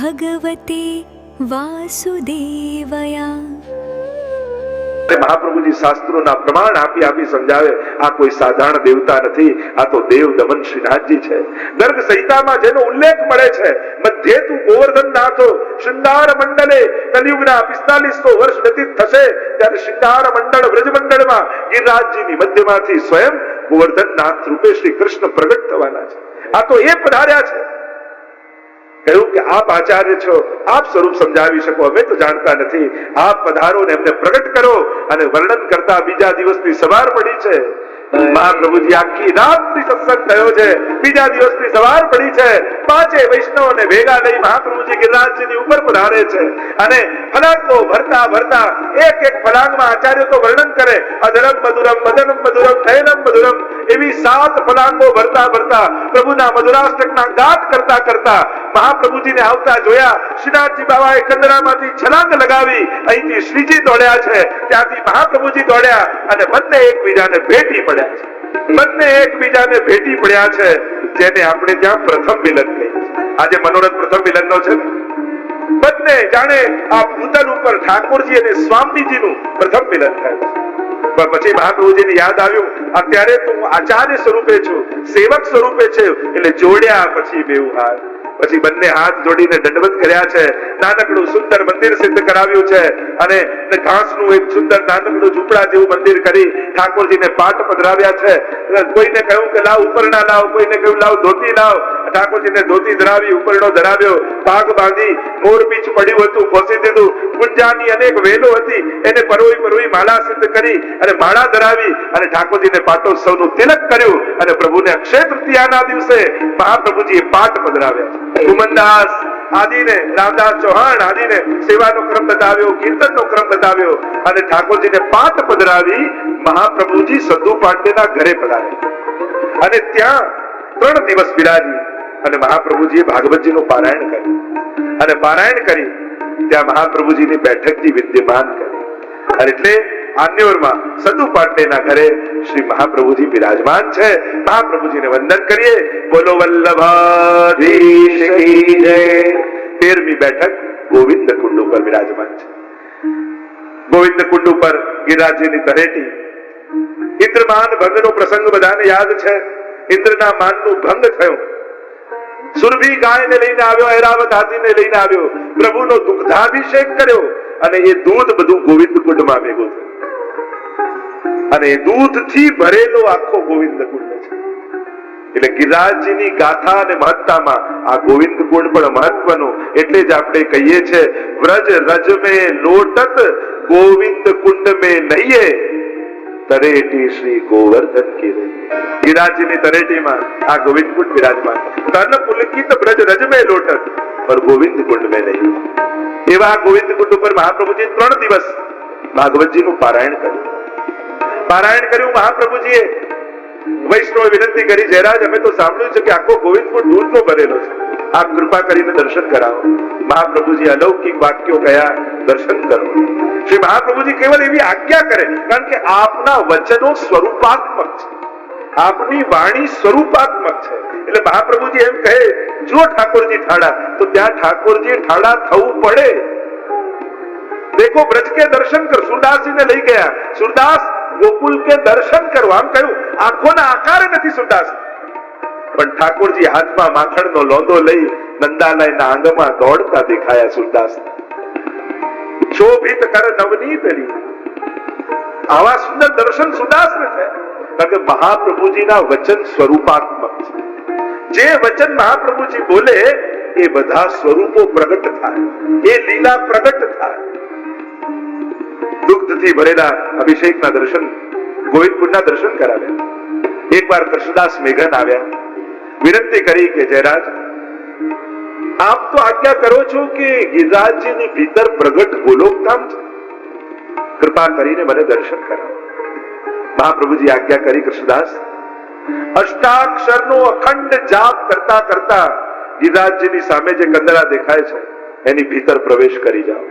ભગવતે વાસુદેવયા. મહાપ્રભુજી શાસ્ત્રોના પ્રમાણ આપી આપી સમજાવે આ કોઈ સાધારણ દેવતા નથી, આ તો દેવ દમન શ્રીનાથજી છે. ગર્ગ સંહિતામાં જેનો ઉલ્લેખ મળે છે, મધ્યે તું ગોવર્ધન નાથો શૃંગાર મંડલે, કલિયુગના 4500 વર્ષ વ્યતીત થશે ત્યારે શૃંગાર મંડળ બ્રજમંડળમાં ગિરિરાજજીની મધ્યમાંથી સ્વયં ગોવર્ધન નાથ રૂપે શ્રી કૃષ્ણ પ્રગટ થવાના છે. આ તો એ પધાર્યા છે. કહ્યું કે આપ આચાર્ય છો, આપ સ્વરૂપ સમજાવી શકો, અમે તો જાણતા નથી, આપ પધારો ને એમને પ્રગટ કરો. અને વર્ણન કરતા બીજા દિવસની સવાર પડી છે. મહાપ્રભુજી આખી રાતની સત્સંગ થયો છે, બીજા દિવસની સવાર પડી છે. પાંચે વૈષ્ણવોને ભેગા લઈ મહાપ્રભુજી ગિરિરાજજીની ઉપર પધારે છે અને ફલાંગો ભરતા ભરતા એક એક ફલાંગમાં આચાર્ય તો વર્ણન કરે, અધરમ મધુરમ મદનમ મધુરમ નયનમ મધુરમ, એવી 7 ફલાંગો ભરતા ભરતા પ્રભુના મધુરાષ્ટકના ગાત કરતા કરતા મહાપ્રભુજીને આવતા જોયા. શ્રીનાથજી બાબાએ કંદરામાંથી છલાંગ લગાવી, અહીંથી શ્રીજી દોડ્યા છે, ત્યાંથી મહાપ્રભુજી દોડ્યા અને બંને એકબીજાને ભેટી પડ્યા છે. બંને એકબીજાને ભેટી પડ્યા છે, જેને આપણે ત્યાં પ્રથમ મિલન કહીએ છીએ. આજે મનોરથ પ્રથમ મિલનનો છે. બંને જાણે આ ભૂતલ ઉપર ઠાકોરજી અને સ્વામીજીનું પ્રથમ મિલન થયું. પણ પછી મહાપ્રભુજીને યાદ આવ્યું, અત્યારે તો હું આચાર્ય સ્વરૂપે છું, સેવક સ્વરૂપે છે, એટલે જોડ્યા પછી બેઉ હાથ. પછી બંને હાથ જોડીને દંડવત કર્યા છે. નાનકડું સુંદર મંદિર સિદ્ધ કરાવ્યું છે અને ઘાસનું એક સુંદર નાનકડું ઝૂંપડા જેવું મંદિર કરી ઠાકોરજીને પાટ પધરાવ્યા છે. કોઈને કહ્યું કે લાવ ઉપરણા લાવ, કોઈને કહ્યું લાવ ધોતી લાવ. ઠાકોરજીને ધોતી ધરાવી, ઉપરણો ધરાવ્યો, પાગ બાંધી, મોર પીછ પડ્યું હતું ખોસી દીધું, ગુંજાની અનેક વેલો હતી એને પરોઈ પરોઈ માળા સિદ્ધ કરી અને માળા ધરાવી અને ઠાકોરજીને પાટોત્સવનું તિલક કર્યું. અને પ્રભુને અક્ષય તૃતીયાના દિવસે મહાપ્રભુજીએ પાટ પધરાવ્યા. ગુમનદાસ આદિને, રામદાસ ચૌહાણ આદિને સેવાનો ક્રમ બતાવ્યો, કીર્તનનો ક્રમ બતાવ્યો અને ઠાકોરજીને પાટ પધરાવી મહાપ્રભુજી સદ્દુ પાંડેના ઘરે પધાર્યા અને ત્યાં 3 દિવસ બિરાજી અને મહાપ્રભુજીએ ભાગવતજીનું પારાયણ કર્યું અને પારાયણ કરી ત્યાં મહાપ્રભુજીની બેઠકજી વિદ્યમાન કરી. અને એટલે આન્યોરમાં સદ્દુ પાંડેના ઘરે શ્રી મહાપ્રભુજી બિરાજમાન છે. મહાપ્રભુજીને વંદન કરીએ. બોલો વલ્લભાધીશ કી જય. 13મી બેઠક ગોવિંદ કુંડ ઉપર બિરાજમાન છે. ગોવિંદ કુંડ ઉપર ગિરિરાજજીની તળેટી. ઇન્દ્રમાન ભંગનો પ્રસંગ બધાને યાદ છે. ઇન્દ્રના માનનું ભંગ થયું. સુરભી ગાયને લઈને આવ્યો, ઐરાવત હાથીને લઈને આવ્યો, પ્રભુનો દુગ્ધાભિષેક કર્યો અને એ દૂધ બધું ગોવિંદ કુંડમાં ભેગું થયું અને એ દૂધથી ભરેલો આખો ગોવિંદ કુંડ છે. એટલે ગિરિરાજજીની ગાથા અને મહત્તામાં આ ગોવિંદ કુંડ પણ મહત્વનું. એટલે જ આપણે કહીએ છીએ વ્રજ રજ મેં લોટત ગોવિંદ કુંડ મેં નહીએ તરેટી શ્રી ગોવર્ધન કી રહી. ગિરિરાજજીની તરેટીમાં આ ગોવિંદ કુંડ બિરાજમાન. તન પુલકિત બ્રજ રજ મેં લોટત પર ગોવિંદ કુંડ મેં નહીં. એવા ગોવિંદ કુંડ ઉપર મહાપ્રભુજી 3 દિવસ ભાગવતજીનું પારાયણ કર્યું. પારાયણ કર્યું મહાપ્રભુજીએ. વૈષ્ણવ વિનંતી કરી, જયરાજ અમે તો સાંભળ્યું છે કે આખો ગોવિંદ કુંડ દૂધનો ભરેલો છે, આપ કૃપા કરીને દર્શન કરાવો. મહાપ્રભુજી અલૌકિક વાક્યો કયા, દર્શન કરો. શ્રી મહાપ્રભુજી કેવલ એવી આજ્ઞા કરે, કારણ કે આપના વચનો સ્વરૂપાત્મક છે, આપની વાણી સ્વરૂપાત્મક છે. એટલે મહાપ્રભુજી એમ કહે, જો ઠાકોરજી ઠાડા તો ત્યાં ઠાકોરજી ઠાડા થવું પડે. દેખો બ્રજ કે દર્શન કર. સુરદાસજીને લઈ ગયા, સુરદાસ ગોકુલ કે દર્શન કરો આમ કહ્યું. આંખોના આકારે નથી સુરદાસ, પણ ઠાકોરજી હાથમાં માખણનો લોંદો લઈ નંદાલયના આંગમાં દોડતા દેખાયા સુરદાસ. શોભિત કર નવનીત રી. આવા સુંદર દર્શન સુરદાસને થયા, કારણ કે મહાપ્રભુજીના વચન સ્વરૂપાત્મક છે. જે વચન મહાપ્રભુજી બોલે એ બધા સ્વરૂપો પ્રગટ થાય, એ લીલા પ્રગટ થાય. દુગ્ધથી ભરેલા અભિષેકના દર્શન, ગોવિંદ કુંડના દર્શન કરાવ્યા. એકવાર કૃષ્ણદાસ મેઘન આવ્યા, વિનંતી કરી કે જયરાજ આપ તો આજ્ઞા કરો છો કે ગિરિરાજજીની ભીતર પ્રગટ ગોલોકધામ છે, કૃપા કરીને મને દર્શન કરાવો. મહાપ્રભુજી આજ્ઞા કરી. કૃષ્ણદાસ અષ્ટાક્ષરનો અખંડ જાપ કરતા કરતા ગિરિરાજજીની સામે જે કંદરા દેખાય છે એની ભીતર પ્રવેશ કરી જાઓ.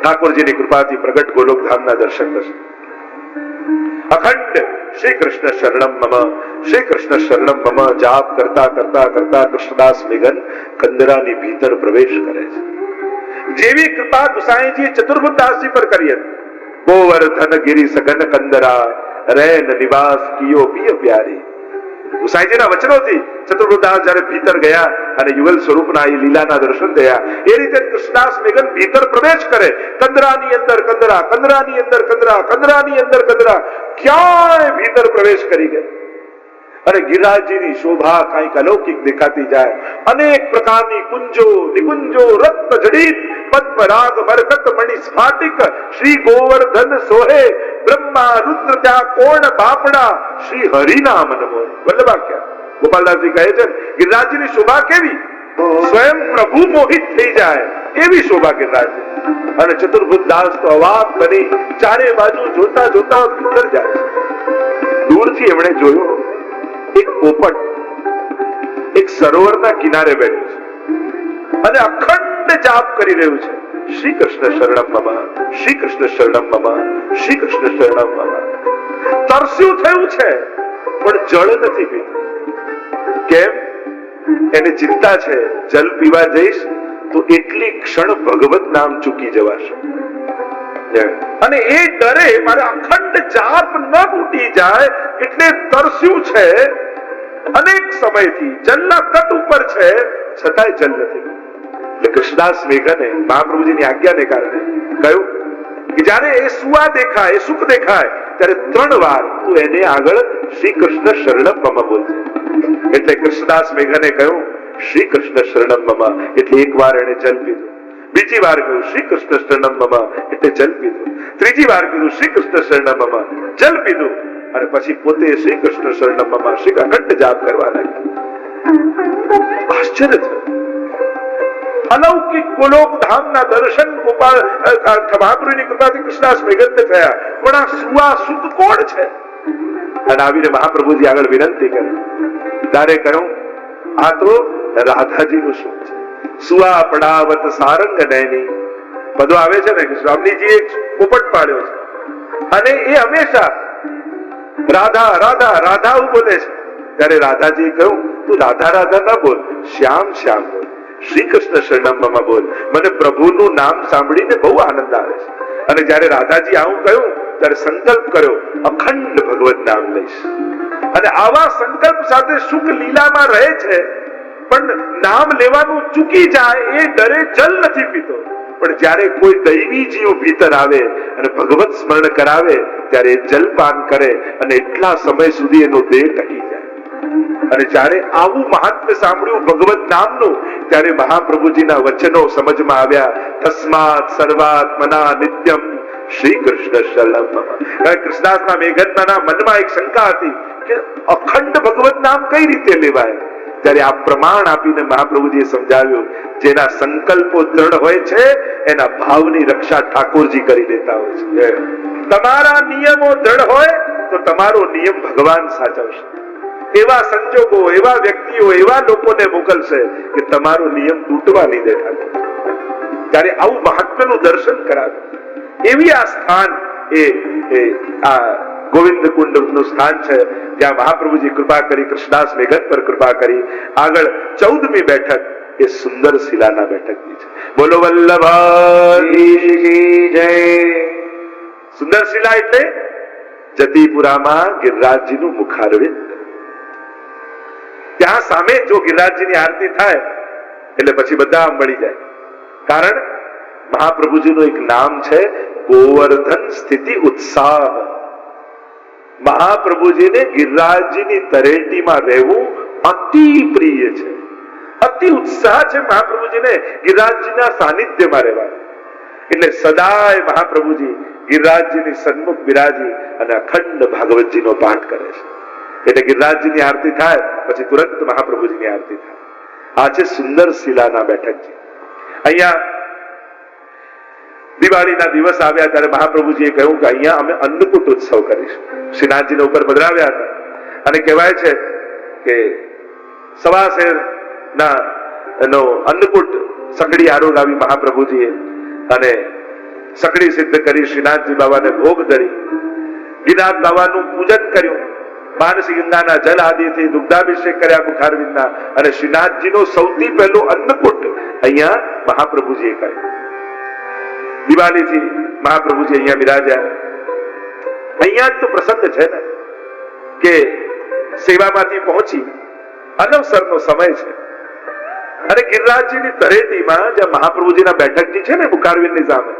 ઠાકોરજીની કૃપાથી પ્રગટ ગોલોકધામના દર્શન થશે. અખંડ શ્રી કૃષ્ણ શરણમ મમ, શ્રી કૃષ્ણ શરણમ મમ જાપ કરતા કરતા કરતા કૃષ્ણદાસ મેઘન કંદરાની ભીતર પ્રવેશ કરે છે. જેવી કૃપા ગુસાઈજી ચતુર્ભુજદાસજી પર કરી હતી. ગોવર્ધન ગિરી સઘન કંદરા રૈન નિવાસ કિયો પિય પ્યારી. ગુસાઈજીના વચનોથી ચતુર્ભુજદાસ જયારે ભીતર ગયા અને યુગલ સ્વરૂપના એ લીલાના દર્શન થયા, એ રીતે કૃષ્ણદાસ મેઘન ભીતર પ્રવેશ કરે. કંદરાની અંદર કંદરા, કંદરાની અંદર કંદરા, કંદરાની અંદર કંદરા, ક્યાંય ભીતર પ્રવેશ કરી ગયા. અને ગિરિરાજજીની શોભા કંઈક અલૌકિક દેખાતી જાય. અનેક પ્રકારની કુંજો નિકુંજો રત્ન જડિત પદ્મરાગ બરકત મણિ સ્ફાટિક શ્રી ગોવર્ધન સોહે બ્રહ્મા રુદ્ર ત્યાં કોણ બાપડા શ્રી હરિનામ નમો. વલ્લભાખ્યા ગોપાલદાસજી કહે છે ગિરિરાજજીની શોભા કેવી, સ્વયં પ્રભુ મોહિત થઈ જાય એવી શોભા ગિરિરાજજી. અને ચતુર્ભુજદાસ તો અવાક બની ચારે બાજુ જોતા જોતા ભીતર જાય છે. દૂરથી એમણે જોયો એક પોપટ એક સરોવરના કિનારે બેઠું છે અને અખંડ જાપ કરી રહ્યું છે. શ્રી કૃષ્ણ શરણમ મમ, શ્રી કૃષ્ણ શરણમ મમ, શ્રી કૃષ્ણ શરણમ મમ. તરસ્યું થયું છે પણ જળ નથી પીતું. કેમ? એને ચિંતા છે જલ પીવા જઈશ તો એટલી ક્ષણ ભગવત નામ ચૂકી જવાશે. અને એ ડરે મારે અખંડ જાપ ન તૂટી જાય એટલે તરસ્યું છે. અનેક સમયથી જલના તટ ઉપર છે છતાંય જલ નથી. એટલે કૃષ્ણદાસ મેઘને મહાપ્રભુજીની આજ્ઞાને કારણે કહ્યું કે જ્યારે એ સુવા દેખાય, એ સુખ દેખાય ત્યારે 3 વાર તું એને આગળ શ્રી કૃષ્ણ શરણમ મમ બોલજે. એટલે કૃષ્ણદાસ મેઘને કહ્યું શ્રી કૃષ્ણ શરણમ મમ, એટલે એક વાર એને જલ પીધું. બીજી વાર કહ્યું શ્રી કૃષ્ણ શરણમ મમ, એટલે જલ પીધું. ત્રીજી વાર કીધું શ્રી કૃષ્ણ શરણમ મમ, જલ પીધું. અને પછી પોતે શ્રી કૃષ્ણ શરણમ મમ શ્રી અખંડ જાપ કરવા લાગ્યા. આશ્ચર્ય થયું. અલૌકિક ગોલોક ધામના દર્શન ગોપાલ મહાપ્રભુની કૃપાથી કૃષ્ણદાસ મેઘનને થયા. પણ આ સુવા સુત કોણ છે? અને આવીને મહાપ્રભુજી આગળ વિનંતી કરી. ત્યારે કહ્યું આ તો રાધાજીનું સુખ છે. સુવા પડાવત સારંગ નયની બધું આવે છે ને કે સ્વામીજી એક પોપટ પાડ્યો છે અને એ હંમેશા રાધા રાધા રાધા બોલે છે. ત્યારે રાધાજી કહ્યું તું રાધા રાધા ના બોલ, શ્યામ શ્યામ બોલ, શ્રી કૃષ્ણ શરણમ મમ બોલ. મને પ્રભુનું નામ સાંભળીને બહુ આનંદ આવે છે. અને જ્યારે રાધાજી આવું કહ્યું ત્યારે સંકલ્પ કર્યો અખંડ ભગવત નામ લઈશ. અને આવા સંકલ્પ સાથે સુખ લીલામાં રહે છે પણ નામ લેવાનું ચૂકી જાય એ ડરે જલ નથી પીતો. પણ જ્યારે કોઈ દૈવી જીવ ભીતર આવે અને ભગવત સ્મરણ કરાવે ત્યારે જલપાન કરે અને એટલા સમય સુધી એનો દેહ ટકી જાય. અને જ્યારે આવું મહાત્મ્ય સાંભળ્યું ભગવત નામનું ત્યારે મહાપ્રભુજીના વચનો સમજમાં આવ્યા. તસ્માત સર્વાત્મના નિત્યમ શ્રી કૃષ્ણ શરણમ મમ. કૃષ્ણદાસના મેઘનના મનમાં એક શંકા હતી કે અખંડ ભગવત નામ કઈ રીતે લેવાય. ત્યારે આ પ્રમાણ આપીને મહાપ્રભુજીએ સમજાવ્યું જેના સંકલ્પો દ્રઢ હોય છે એના ભાવની રક્ષા ઠાકોરજી કરી દેતા હોય છે. તમારા નિયમો દ્રઢ હોય તો તમારો નિયમ ભગવાન સાચવશે. એવા સંજોગો, એવા વ્યક્તિઓ, એવા લોકોને મોકલશે કે તમારો નિયમ તૂટવા નહીં દે. ત્યારે આવું મહાત્મ્યનું દર્શન કરાવે. એવી આ સ્થાન એ આ ગોવિંદ કુંડ નું સ્થાન છે જ્યાં મહાપ્રભુજી કૃપા કરી, કૃષ્ણદાસ મેઘન પર કૃપા કરી. આગળ 14મી બેઠક એ સુંદર શિલાના બેઠકની છે. બોલો વલ્લભાઈ જય. સુંદર શિલા એટલે જતીપુરામાં ગિરિરાજજીનું મુખારવિંદ. ત્યાં સામે જો ગિરિરાજજીની આરતી થાય એટલે પછી બધા મળી જાય. કારણ મહાપ્રભુજીનું એક નામ છે ગોવર્ધન સ્થિતિ ઉત્સાહ. મહાપ્રભુજીને ગિરિરાજજીની તરેટીમાં રહેવું અતિ પ્રિય છે. અતિ ઉત્સાહ છે મહાપ્રભુજીને ગિરિરાજજીના સાનિધ્યમાં રહેવાનું. એટલે સદાય મહાપ્રભુજી ગિરિરાજજીની સન્મુખ બિરાજી અને અખંડ ભાગવતજીનો પાઠ કરે છે. એટલે ગિરિરાજજીની આરતી થાય પછી તુરંત મહાપ્રભુજીની આરતી થાય. આ છે સુંદર શિલાના બેઠકજી. અહીંયા દિવાળીના દિવસ આવ્યા ત્યારે મહાપ્રભુજીએ કહ્યું કે અહીંયા અમે અન્નકૂટ ઉત્સવ કરીશું. શ્રીનાથજીને ઉપર પધરાવ્યા હતા અને કહેવાય છે કે સવાશેર ના એનો અન્નકૂટ સકડી આરોગાવી મહાપ્રભુજીએ અને સકડી સિદ્ધ કરી શ્રીનાથજી બાબાને ભોગ ધરી ગિરનાર બાવાનું પૂજન કર્યું, માનસી ગંગાના જલ આદિથી દુગ્ધાભિષેક કર્યા મુખારવિંદના, અને શ્રીનાથજીનો સૌથી પહેલો અન્નકૂટ અહીંયા મહાપ્રભુજીએ કર્યો. દિવાળીથી મહાપ્રભુજી અહીંયા બિરાજ્યા. અહીંયા જ તો પ્રસંગ છે ને કે સેવામાંથી પહોંચી અનવસરનો સમય છે, અને ગિરિરાજજીની તળેટીમાં જ્યાં મહાપ્રભુજીના બેઠકજી છે ને મુખારવિંદની સામે,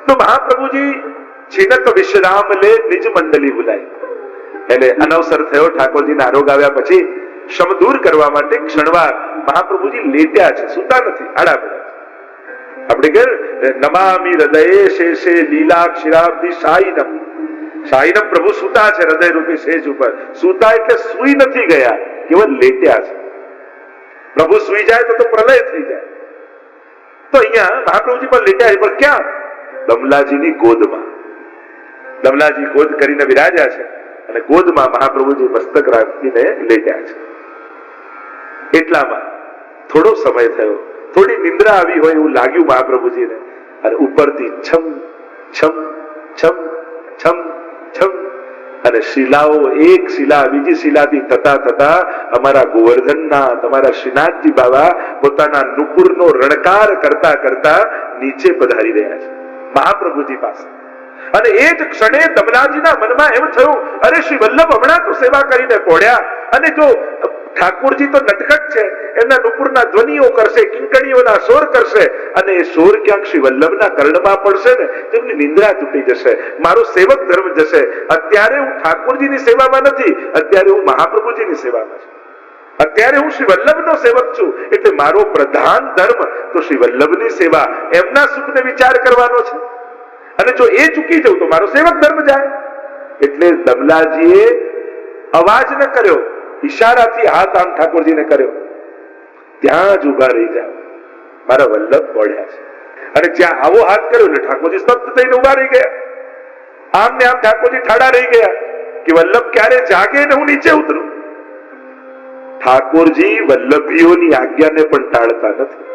તો મહાપ્રભુજી છીનક વિશ્રામ લે નિજ મંડલી બુલાઈ. એટલે અનવસર થયો, ઠાકોરજીના આરોગ આવ્યા પછી શ્રમ દૂર કરવા માટે ક્ષણવાર મહાપ્રભુજી લેટ્યા છે, સુતા નથી, આડા પડ્યા છે. આપણે કે નમામિ હૃદયે શેષે લીલા ક્ષીરાબ્દી શાયિનમ. શાયિનમ પ્રભુ સુતા છે હૃદય રૂપી શેષ ઉપર. સુતા એટલે સુઈ નથી ગયા, કેવળ લેટ્યા છે. પ્રભુ સુઈ જાય તો પ્રલય થઈ જાય. તો અહીંયા મહાપ્રભુજી પણ લેટ્યા છે, પણ ક્યાં? દમલાજીની ગોદમાં. દમલાજી ગોદ કરીને બિરાજ્યા છે, અને ગોદમાં મહાપ્રભુજી મસ્તક રાખીને લેટ્યા છે. એટલામાં થોડો સમય થયો, થોડી નિંદ્રા આવી હોય એવું લાગ્યું મહાપ્રભુજીને, અને ઉપરથી છમ છમ છમ છમ છમ, અને શિલાઓ એક શિલા બીજી શિલાથી થતા થતા અમારા ગોવર્ધનના, તમારા શ્રીનાથજી બાબા પોતાના નુપુરનો રણકાર કરતા કરતા નીચે પધારી રહ્યા છે મહાપ્રભુજી પાસે. અને એ જ ક્ષણે દમલાજીના મનમાં એમ થયું, અરે શ્રી વલ્લભ હમણાં તો સેવા કરીને પોડ્યા, અને જો ઠાકોરજી તો નટખટ છે, એમના નુપુરના ધ્વનિઓ કરશે, કિંકણીઓના શોર કરશે, અને એ શોર ક્યાંક શ્રી વલ્લભના કર્ણમાં પડશે ને, તેમની નિંદ્રા તૂટી જશે, મારો સેવક ધર્મ જશે. અત્યારે હું ઠાકોરજીની સેવામાં નથી, અત્યારે હું મહાપ્રભુજીની સેવામાં છું. અત્યારે હું શ્રી વલ્લભનો સેવક છું, એટલે મારો પ્રધાન ધર્મ તો શ્રી વલ્લભની સેવા, એમના સુખને વિચાર કરવાનો છે. અને જો એ ચૂકી જવું તો મારો સેવક ધર્મ જાય. એટલે દમલાજીએ અવાજ ન કર્યો, ઈશારાથી હાથ આમ ઠાકોરજીને કર્યો, ત્યાં જ ઉભા રહી જાઓ, મારા વલ્લભ પડ્યા છે. અને જ્યાં આવો હાથ કર્યો એટલે ઠાકોરજી સ્તબ્ધ થઈને ઉભા રહી ગયા. આમ ને આમ ઠાકોરજી ઠાડા રહી ગયા કે વલ્લભ ક્યારે જાગે ને હું નીચે ઉતરું. ઠાકોરજી વલ્લભીઓની આજ્ઞાને પણ ટાળતા નથી,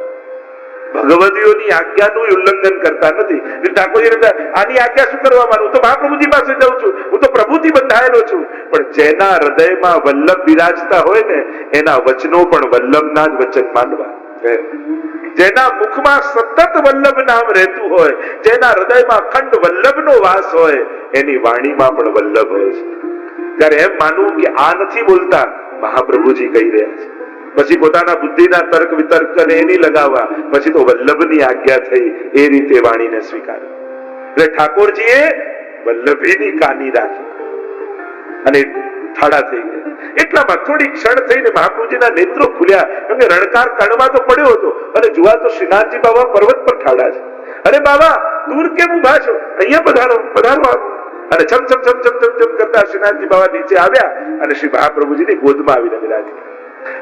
ભગવતીઓની આજ્ઞાનું ઉલ્લંઘન કરતા નથી. ઠાકોરજી આની આજ્ઞા શું કરવા માંગુ, હું તો મહાપ્રભુજી પાસે જાઉં છું, હું તો પ્રભુથી બંધાયેલો છું. પણ જેના હૃદયમાં વલ્લભ બિરાજતા હોય ને, એના વચનો પણ વલ્લભના જ વચન માનવા. જેના મુખમાં સતત વલ્લભ નામ રહેતું હોય, જેના હૃદયમાં અખંડ વલ્લભનો વાસ હોય, એની વાણીમાં પણ વલ્લભ હોય છે. ત્યારે એમ માનવું કે આ નથી બોલતા, મહાપ્રભુજી કહી રહ્યા છે. પછી પોતાના બુદ્ધિના તર્ક વિતર્ક એની લગાવવા, પછી તો વલ્લભની આજ્ઞા થઈ, એ રીતે વાણીને સ્વીકારી. એટલે ઠાકોરજીએ વલ્લભીની કાની રાખી અને ઠાડા થઈ ગયા. એટલામાં થોડી ક્ષણ થઈને મહાપ્રભુજીના નેત્રો ખુલ્યા, કેમ કે રણકાર કણમાં તો પડ્યો હતો, અને જોવા તો શ્રીનાથજી બાબા પર્વત પર ઠાડા છે. અરે બાબા દૂર કેમ ઉભા છો, અહીંયા પધારો પધારો. અને છમ છમ છમ છમ છમ છમ કરતા શ્રીનાથજી બાબા નીચે આવ્યા, અને શ્રી મહાપ્રભુજીની ગોદમાં આવીને બિરાજી.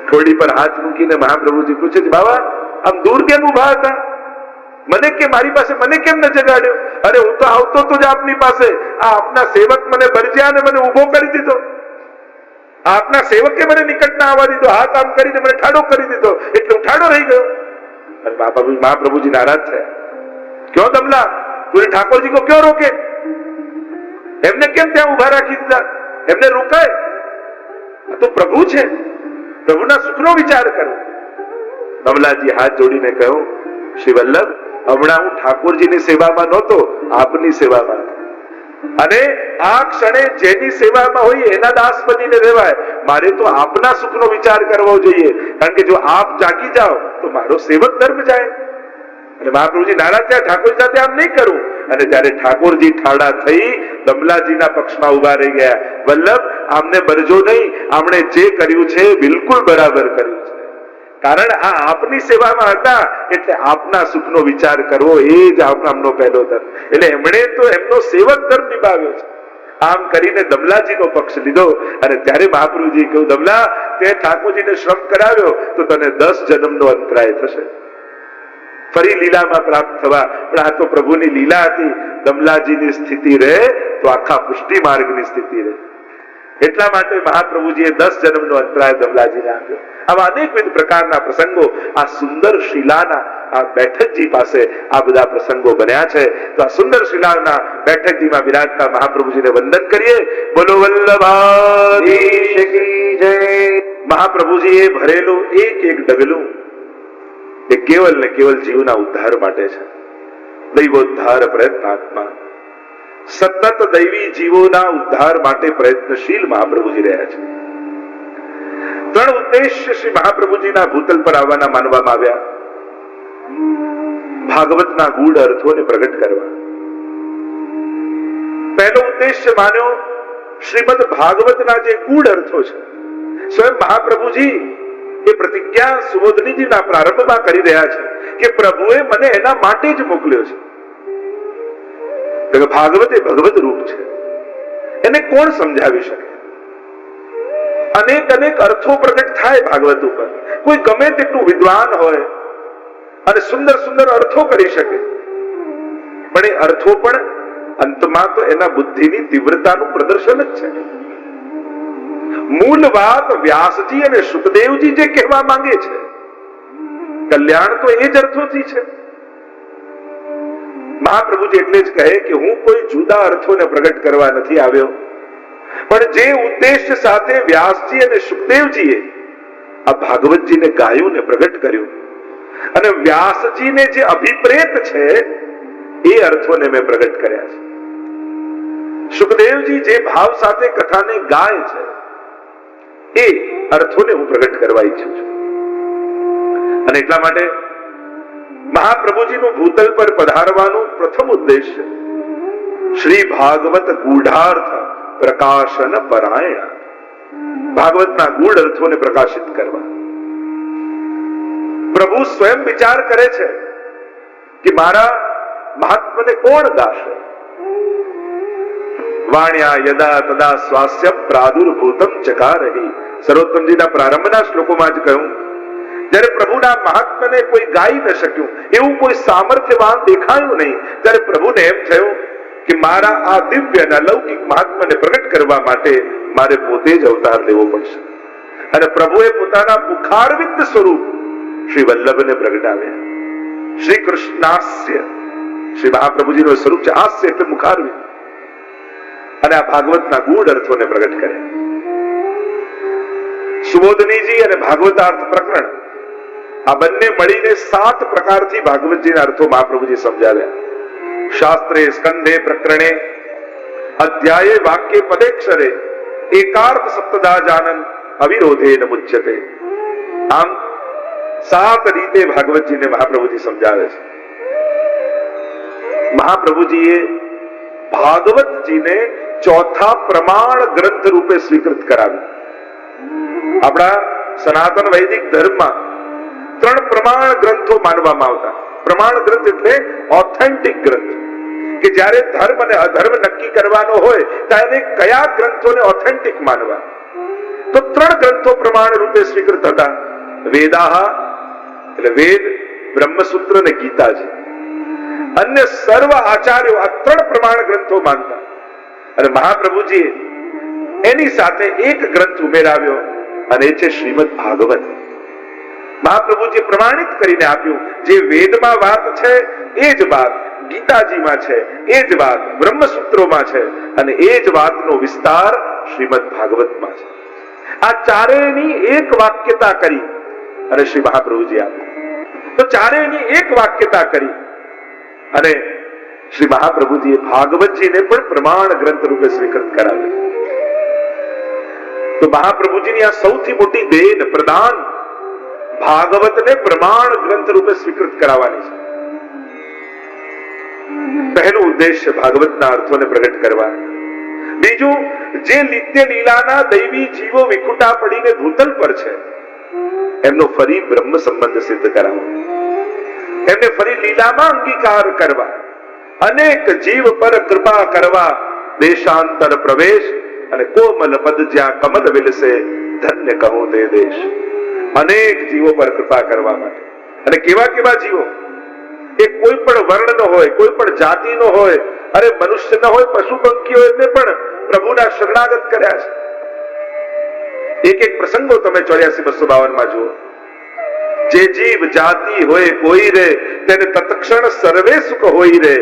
થોડી પર હાથ મૂકીને મહાપ્રભુજી પૂછે છે, બાબા આમ દૂર કેમ ઉભા હતા, મને કે મારી પાસે મને કેમ ન જગાડ્યો? અરે હું તો આવતો તો જ આપની પાસે, આ આપના સેવક મને બરજ્યા અને મને ઉભો કરી દીધો. આપના સેવકે મને નિકટ ના આવવા દીધો, હાથ આમ કરીને મને ઠાડો કરી દીધો, એટલે હું ઠાડો રહી ગયો. અને મહાપ્રભુજી નારાજ થયા. ક્યો દમલા, તું ઠાકોરજી કો ક્યો રોકે? એમને કેમ ત્યાં ઉભા રાખી દીધા? એમને રોકાય, આ તો પ્રભુ છે, પ્રભુના સુખનો વિચાર કરો. કમલાજી હાથ જોડીને કહ્યું, શ્રી વલ્લભ હમણાં હું ઠાકોરજીની સેવામાં નહોતો, આપની સેવામાં હતો. અને આ ક્ષણે જેની સેવામાં હોય એના દાસ બનીને રહેવાય. મારે તો આપના સુખનો વિચાર કરવો જોઈએ, કારણ કે જો આપ જાગી જાઓ તો મારો સેવક ધર્મ જાય. અને મહાપ્રભુજી નારાજ થયા, ઠાકોરજી સાથે આમ નહીં કરું. અને ત્યારે ઠાકોરજી ઠાડા થઈ દમલાજીના પક્ષમાં ઉભા રહી ગયા. વલ્લભ આમને બરજો નહીં, આમણે જે કર્યું છે બિલકુલ બરાબર કર્યું છે, કારણ આ આપની સેવામાં હતા, એટલે આપના સુખનો વિચાર કરવો એ જ આમનો પહેલો ધર્મ. એટલે એમણે તો એમનો સેવક ધર્મ નિભાવ્યો છે. આમ કરીને દમલાજીનો પક્ષ લીધો. અને ત્યારે મહાપ્રભુજી કહ્યું, દમલા તે ઠાકોરજીને શ્રમ કરાવ્યો તો તને 10 જન્મનો અંતરાય થશે, ફરી લીલામાં પ્રાપ્ત થવા. પણ આ તો પ્રભુની લીલા હતી. દમલાજીની સ્થિતિ રહે તો આખા પુષ્ટિ માર્ગની સ્થિતિ રહે. એટલા માટે મહાપ્રભુજીએ 10 જન્મનો અંતરાય ધવલાજીને આપ્યો. આવા અનેકવિધ પ્રકારના પ્રસંગો આ સુંદર શિલાના આ બેઠકજી પાસે આ બધા પ્રસંગો બન્યા છે. તો આ સુંદર શિલાના બેઠકજીમાં વિરાજતા મહાપ્રભુજીને વંદન કરીએ. બોલો વલ્લભાધીશ કી જય. મહાપ્રભુજીએ ભરેલું એક એક ડગલું એ કેવલ ને કેવલ જીવના ઉદ્ધાર માટે છે. દૈવોદ્ધાર પ્રયત્નાત્મા, સતત દૈવી જીવોના ઉદ્ધાર માટે પ્રયત્નશીલ મહાપ્રભુજી રહ્યા છે. 3 ઉદ્દેશ્ય શ્રી મહાપ્રભુજીના ભૂતલ પર આવવાના માનવામાં આવ્યા. ભાગવતના ગૂઢ અર્થોને પ્રગટ કરવા. પહેલો ઉદ્દેશ્ય માન્યો શ્રીમદ ભાગવતના જે ગૂઢ અર્થો છે, સ્વયં મહાપ્રભુજી એ પ્રતિજ્ઞા સુબોધનીજીના પ્રારંભમાં કરી રહ્યા છે કે પ્રભુએ મને એના માટે જ મોકલ્યો છે. ભાગવત એ ભગવત રૂપ છે, એને કોણ સમજાવી શકે? અનેક અર્થો પ્રગટ થાય ભાગવત ઉપર. કોઈ ગમે તેટલું વિદ્વાન હોય અને સુંદર સુંદર અર્થો કરી શકે, પણ એ અર્થો પણ અંતમાં તો એના બુદ્ધિની તીવ્રતાનું પ્રદર્શન જ છે. મૂળ વાત વ્યાસજી અને સુખદેવજી જે કહેવા માંગે છે, કલ્યાણ તો એ જ અર્થોથી છે. મહાપ્રભુજી એટલે જ કહે કે હું કોઈ જુદા અર્થોને પ્રગટ કરવા નથી આવ્યો, પણ જે ઉદ્દેશ્ય સાથે વ્યાસજી અને સુખદેવજીએ આ ભાગવતજીને ગાયું ને પ્રગટ કર્યું, અને વ્યાસજીને જે અભિપ્રેત છે એ અર્થોને મેં પ્રગટ કર્યા છે. સુખદેવજી જે ભાવ સાથે કથાને ગાય છે એ અર્થોને હું પ્રગટ કરવા ઈચ્છું છું. અને એટલા માટે મહાપ્રભુજીનું ભૂતલ પર પધારવાનું પ્રથમ ઉદ્દેશ્ય શ્રી ભાગવત ગૂઢાર્થ પ્રકાશન પરાયણ, ભાગવતના ગૂઢ અર્થોને પ્રકાશિત કરવા. પ્રભુ સ્વયં વિચાર કરે છે કે મારા મહાત્મને કોણ ગાશે? વાણ્યા યદા તદા સ્વાસ્ય પ્રાદુર્ભૂતમ ચકારહી, સર્વોત્તમજીના પ્રારંભના શ્લોકોમાં જ કહ્યું, જ્યારે પ્રભુના મહાત્મને કોઈ ગાઈ ન શક્યું, એવું કોઈ સામર્થ્યવાન દેખાયું નહીં, ત્યારે પ્રભુને એમ થયું કે મારા આ દિવ્ય અને લૌકિક મહાત્મને પ્રગટ કરવા માટે મારે પોતે જ અવતાર લેવો પડશે. અને પ્રભુએ પોતાના મુખારવિંદ સ્વરૂપ શ્રી વલ્લભને પ્રગટાવ્યા. શ્રી કૃષ્ણાસ્ય, શ્રી મહાપ્રભુજીનું સ્વરૂપ છે હાસ્ય એટલે મુખારવિંદ. અને આ ભાગવતના ગૂઢ અર્થોને પ્રગટ કર્યા. સુબોધનીજી અને ભાગવતાર્થ પ્રકરણ આ બંને મળીને 7 પ્રકારથી ભાગવતજીના અર્થો મહાપ્રભુજી સમજાવ્યા. શાસ્ત્રે સ્કંધે પ્રકરણે અધ્યાયે વાક્ય પદેક્ષરે એકાર્થ સપ્તદા જાનન અવિરોધેન મુચ્યતે. આમ 7 રીતે ભાગવતજીને મહાપ્રભુજી સમજાવે છે. મહાપ્રભુજીએ ભાગવતજીને ચોથા પ્રમાણ ગ્રંથ રૂપે સ્વીકૃત કરાવ્યું. આપણા સનાતન વૈદિક ધર્મમાં 3 પ્રમાણ ગ્રંથો માનવામાં આવતા. પ્રમાણ ગ્રંથ એટલે ઓથેન્ટિક ગ્રંથ, કે જ્યારે ધર્મ અને અધર્મ નક્કી કરવાનો હોય ત્યારે કયા ગ્રંથોને ઓથેન્ટિક માનવા. તો 3 ગ્રંથો પ્રમાણ રૂપે સ્વીકૃત હતા. વેદાહ એટલે વેદ, બ્રહ્મસૂત્ર અને ગીતાજી. અન્ય સર્વ આચાર્યો આ 3 પ્રમાણ ગ્રંથો માનતા. અને મહાપ્રભુજીએ એની સાથે એક ગ્રંથ ઉમેરાવ્યો, અને એ છે શ્રીમદ ભાગવત. મહાપ્રભુજી પ્રમાણિત કરીને આપ્યું, જે વેદમાં વાત છે એ જ વાત ગીતાજીમાં છે, એ જ વાત બ્રહ્મસૂત્રોમાં છે, અને એ જ વાતનો વિસ્તાર શ્રીમદ ભાગવતમાં છે. આ ચારેયની એક વાક્યતા કરી અને શ્રી મહાપ્રભુજી આપ્યું. તો ચારેયની એક વાક્યતા કરી અને શ્રી મહાપ્રભુજીએ ભાગવતજીને પણ પ્રમાણ ગ્રંથ રૂપે સ્વીકૃત કરાવ્યું. તો મહાપ્રભુજીની આ સૌથી મોટી દેન પ્રદાન ભાગવતને પ્રમાણ ગ્રંથ રૂપે સ્વીકૃત કરાવવાની છે. પહેલું ઉદ્દેશ્ય ભાગવતના અર્થોને પ્રગટ કરવા. બીજું, જે નિત્ય લીલાના દૈવી જીવો વિખુટા પડીને ભૂતલ પર છે એમનો ફરી બ્રહ્મ સંબંધ સિદ્ધ કરાવો, એમને ફરી લીલામાં અંગીકાર કરવા, અનેક જીવ પર કૃપા કરવા, દેશાંતર પ્રવેશ અને કોમલ પદ જ્યાં કમલ વિલસે ધન્ય કહો તે દેશ. અનેક જીવો પર કૃપા કરવા માટે. અને કેવા કેવા જીવો? એ કોઈ પણ વર્ણ નો હોય, કોઈ પણ જાતિ નો હોય, અરે મનુષ્ય ન હોય, પશુ પંખી હોય, એમને પણ પ્રભુના શરણાગત કર્યા છે. એક એક પ્રસંગો તમે 84-252 માં જુઓ. જે જીવ જાતિ હોય કોઈ રે તેને તત્ક્ષણ સર્વે સુખ હોય રે,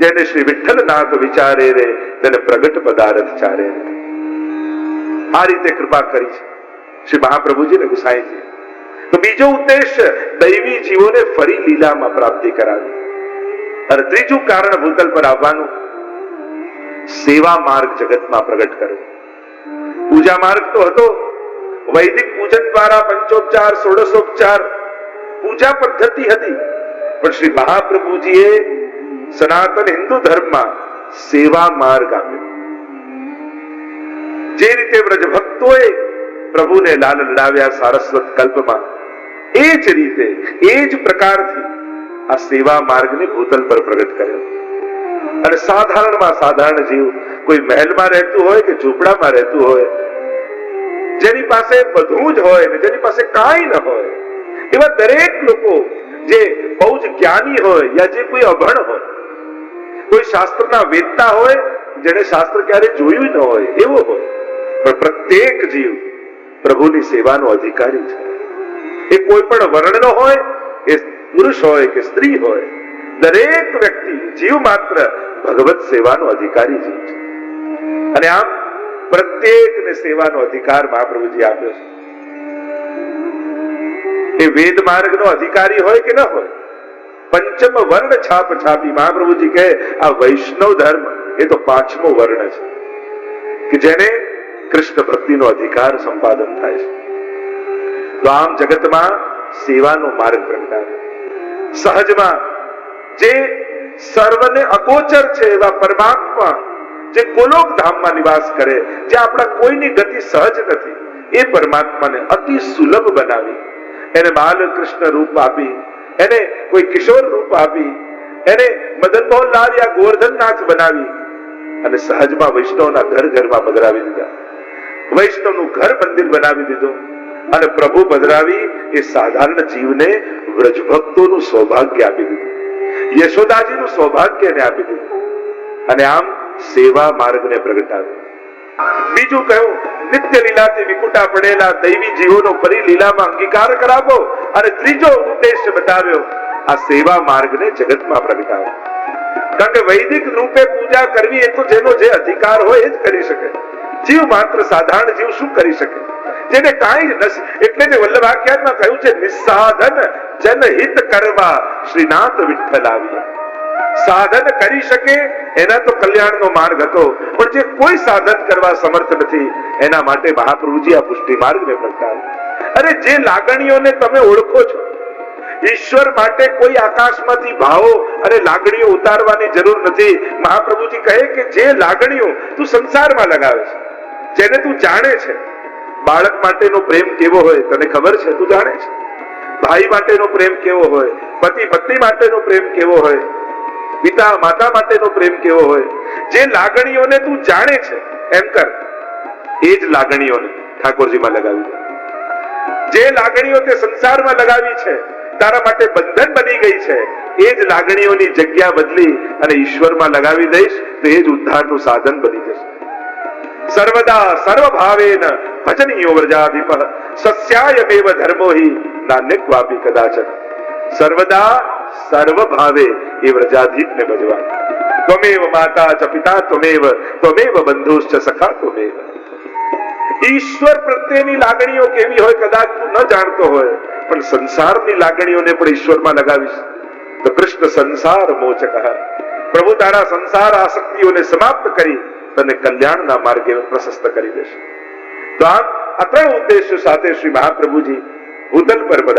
જેને શ્રી વિઠ્ઠલનાથ વિચારે રે તેને પ્રગટ પદાર્થ ચારે રે. આ રીતે કૃપા કરી છે શ્રી મહાપ્રભુજી ને ગુસાઈજી. તો બીજો ઉદ્દેશ દૈવી જીવોને ફરી લીલામાં પ્રાપ્તિ કરાવી. અને ત્રીજું કારણ ભૂતલ પર આવવાનું, સેવા માર્ગ જગતમાં પ્રગટ કર્યો. પૂજા માર્ગ તો હતો, વૈદિક પૂજન દ્વારા પંચોપચાર ષોડશોપચાર પૂજા પદ્ધતિ હતી, પણ શ્રી મહાપ્રભુજીએ સનાતન હિન્દુ ધર્મમાં સેવા માર્ગ આપ્યો. જે રીતે વ્રજ ભક્તોએ પ્રભુને લાલ લડાવ્યા સારસ્વત કલ્પમાં, એ જ રીતે એ જ પ્રકારથી આ સેવા માર્ગને ભૂતલ પર પ્રગટ કર્યો. અને સાધારણમાં સાધારણ જીવ, કોઈ મહેલમાં રહેતું હોય કે ઝૂંપડામાં રહેતું હોય, જેની પાસે બધું જ હોય ને જેની પાસે કાંઈ ન હોય, એવા દરેક લોકો જે બહુ જ જ્ઞાની હોય યા જે કોઈ અભણ હોય, કોઈ શાસ્ત્રના વેદતા હોય જેને શાસ્ત્ર ક્યારે જોયું ન હોય એવો હોય, પણ પ્રત્યેક જીવ પ્રભુની સેવાનો અધિકારી છે. એ કોઈ પણ વર્ણનો હોય, એ પુરુષ હોય કે સ્ત્રી હોય, દરેક વ્યક્તિ જીવ માત્ર ભગવત સેવાનો અધિકારી જીવ છે. અને આમ પ્રત્યેકને સેવાનો અધિકાર મહાપ્રભુજી આપ્યો છે. એ વેદ માર્ગનો અધિકારી હોય કે ન હોય, પંચમ વર્ણ છાપ છાપી મહાપ્રભુજી કહે આ વૈષ્ણવ ધર્મ એ તો પાંચમો વર્ણ છે કે જેને કૃષ્ણ ભક્તિનો અધિકાર સંપાદન થાય છે. તો આમ જગતમાં સેવાનો માર્ગ પ્રગટાવ્યો. સહજમાં જે સર્વને અગોચર છે એવા પરમાત્મા જે ગોલોક ધામમાં નિવાસ કરે, જે આપણા કોઈની ગતિ સહજ નથી, એ પરમાત્માને અતિ સુલભ બનાવી, એને બાલકૃષ્ણ રૂપ આપી, એને કોઈ કિશોર રૂપ આપી, એને મદન મોહનલાલ યા ગોવર્ધનનાથ બનાવી અને સહજમાં વૈષ્ણવના ઘર ઘરમાં પધરાવી દીધા. વૈષ્ણવનું ઘર મંદિર બનાવી દીધું અને પ્રભુ પધરાવી એ સાધારણ જીવને વ્રજભક્તોનું સૌભાગ્ય આપી દીધું, યશોદાજીનું સૌભાગ્ય એને આપી દીધું. અને આમ સેવા માર્ગને પ્રગટાવ્યો. બીજું કહ્યું, નિત્ય લીલાથી વિકુટા પડેલા દૈવી જીવોનો ફરી લીલામાં અંગીકાર કરાવો. અને ત્રીજો ઉદ્દેશ બતાવ્યો, આ સેવા માર્ગને જગતમાં પ્રગટાવો. કારણ કે વૈદિક રૂપે પૂજા કરવી એ તો જેનો જે અધિકાર હોય એ જ કરી શકે. જીવ માત્ર સાધારણ જીવ શું કરી શકે, જેને કાંઈ નથી. એટલે જે વલ્લભાખ્યાનમાં કહ્યું છે, નિસ્સાધન જનહિત કરવા શ્રીનાથ વિઠ્ઠલ આવ્યા. સાધન કરી શકે એના તો કલ્યાણનો માર્ગ હતો, પણ જે કોઈ સાધન કરવા સમર્થ નથી એના માટે મહાપ્રભુજી આ પુષ્ટિ માર્ગને પ્રગટાવ્યો. અરે જે લાગણીઓને તમે ઓળખો છો, ઈશ્વર માટે કોઈ આકાશમાંથી ભાવો અને લાગણીઓ ઉતારવાની જરૂર નથી. મહાપ્રભુજી કહે કે જે લાગણીઓ તું સંસારમાં લગાવે છે, જેને તું જાણે છે, બાળક માટેનો પ્રેમ કેવો હોય તને ખબર છે, તું જાણે છે. ભાઈ માટેનો પ્રેમ કેવો હોય, પતિ પત્ની માટેનો પ્રેમ કેવો હોય, પિતા માતા માટેનો પ્રેમ કેવો હોય, જે લાગણીઓને તું જાણે છે એમ કર, એ જ લાગણીઓને ઠાકોરજીમાં લગાવી દે. જે લાગણીઓ તે સંસારમાં લગાવી છે, તારા માટે બંધન બની ગઈ છે, એ જ લાગણીઓની જગ્યા બદલી અને ઈશ્વરમાં લગાવી દઈશ તો એ જ ઉદ્ધારનું સાધન બની જશે. સર્વદા સર્વભાવેન ભજનીયો વ્રજાધિપ સસ્યાયમેવ ધર્મો હિ નાન્યક્વાપી કદાચન. સર્વદા સર્વભાવે એ વ્રજાધીપને ભજવા. ત્વમેવ માતા ચ પિતા ત્વમેવ, ત્વમેવ બંધુશ્ચ સખા ત્વમેવ. ઈશ્વર પ્રત્યેની લાગણીઓ કેવી હોય કદાચ તું ન જાણતો હોય, પણ સંસારની લાગણીઓને પણ ઈશ્વરમાં લગાવીશ તો કૃષ્ણ સંસાર મોચક. પ્રભુ તારા સંસાર આસક્તિઓને સમાપ્ત કરી તને કલ્યાણના માર્ગે પ્રશસ્ત કરી દેશે. તો આ ત્રણ ઉદ્દેશ્યો સાથે શ્રી મહાપ્રભુજી ભૂતલ પર બધા